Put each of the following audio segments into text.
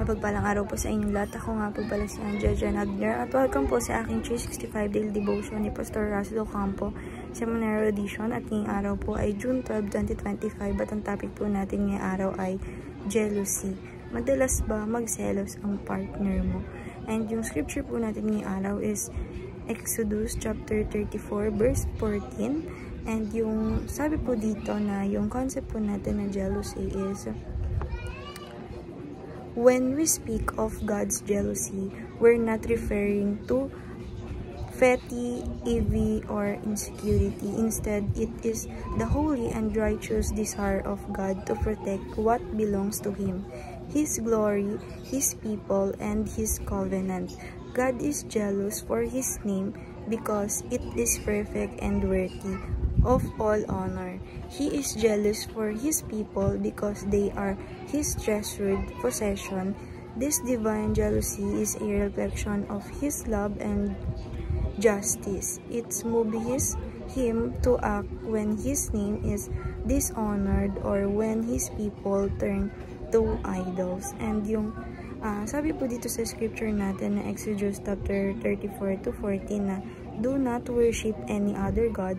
Mapagpalang araw po sa inyong lahat. Ako nga po pala si Angela Jan Agner at welcome po sa aking 365 Daily Devotion ni Pastor Russell Ocampo sa Monero Edition. At ngayong araw po ay June 12, 2025 at ang topic po natin ngayong araw ay jealousy. Madalas ba magselos ang partner mo? And yung scripture po natin ngayong araw is Exodus chapter 34 verse 14. And yung sabi po dito na yung concept po natin na jealousy is, when we speak of God's jealousy, we're not referring to petty, envy, or insecurity. Instead, it is the holy and righteous desire of God to protect what belongs to Him, His glory, His people, and His covenant. God is jealous for His name because it is perfect and worthy of all honor. He is jealous for His people because they are His treasured possession. This divine jealousy is a reflection of His love and justice. It moves Him to act when His name is dishonored or when His people turn to idols. And yung sabi po dito sa scripture natin na Exodus chapter 34 to 14 na, do not worship any other God,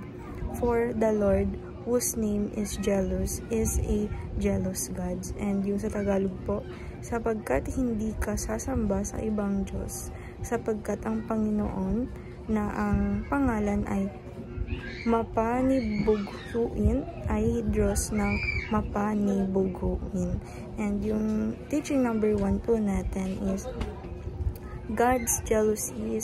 for the Lord, whose name is jealous, is a jealous God. And yung sa Tagalog po, sapagkat hindi ka sasamba sa ibang Diyos, sapagkat ang Panginoon na ang pangalan ay mapanibughuin ay Diyos ng mapanibughuin. And yung teaching number 1 po natin is, God's jealousy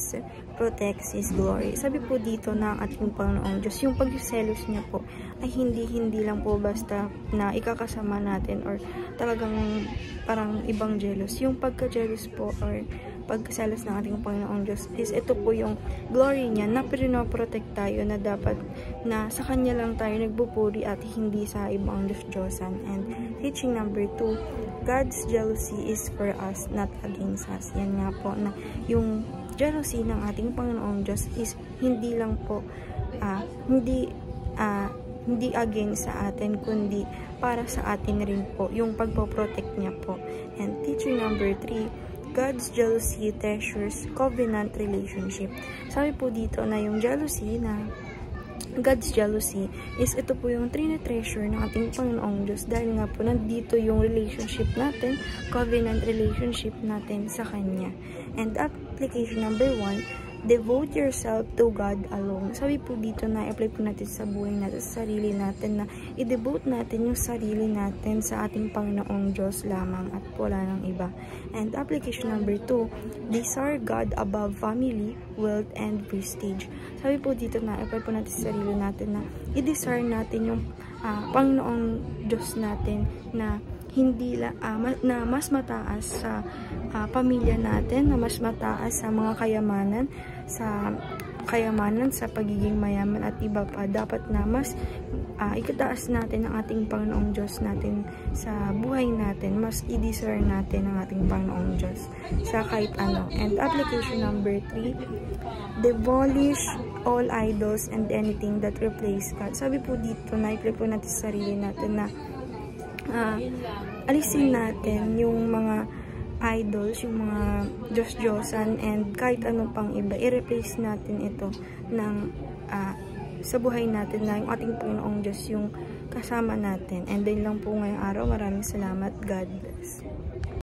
protects His glory. Sabi po dito na ang ating Panginoong Diyos, yung pagselos niya po ay hindi lang po basta na ikakasama natin or talagang parang ibang jealous. Yung pagka-jealous po or pagkaselos ng ating Panginoong Diyos is ito po yung glory niya na pinoprotect tayo, na dapat na sa Kanya lang tayo nagbupuri at hindi sa ibang Diyos-Diyosan. And teaching number 2, God's jealousy is for us, not against us. Yan nga po na yung jealousy ng ating Panginoong Diyos is hindi lang po hindi against sa atin, kundi para sa atin rin po yung pagpoprotect niya po. And teaching number 3, God's jealousy treasures covenant relationship. Sabi po dito na yung jealousy na God's jealousy is ito po yung treasure ng ating Panginoong Diyos dahil nga po nandito yung relationship natin, covenant relationship natin sa Kanya. And application number 1, devote yourself to God alone. Sabi po dito na i-apply po natin sa buhay natin, sa sarili natin, na i-devote natin yung sarili natin sa ating Panginoong Diyos lamang at wala ng iba. And application number 2, desire God above family, wealth, and prestige. Sabi po dito na i-apply po natin sa sarili natin na i-desire natin yung Panginoong Diyos natin na hindi na mas mataas sa pamilya natin, na mas mataas sa mga kayamanan, sa pagiging mayaman at iba pa. Dapat na mas ikataas natin ang ating Panginoong Diyos natin sa buhay natin, mas i-desire natin ang ating Panginoong Diyos sa kahit ano. And application number 3, demolish all idols and anything that replace God. Sabi po dito na i-apply po natin sa sarili natin na alisin natin yung mga idols, yung mga Diyos-Diyosan, and kahit ano pang iba, i-replace natin ito ng sa buhay natin na yung ating Panginoong Diyos yung kasama natin. And then lang po ngayong araw. Maraming salamat. God bless.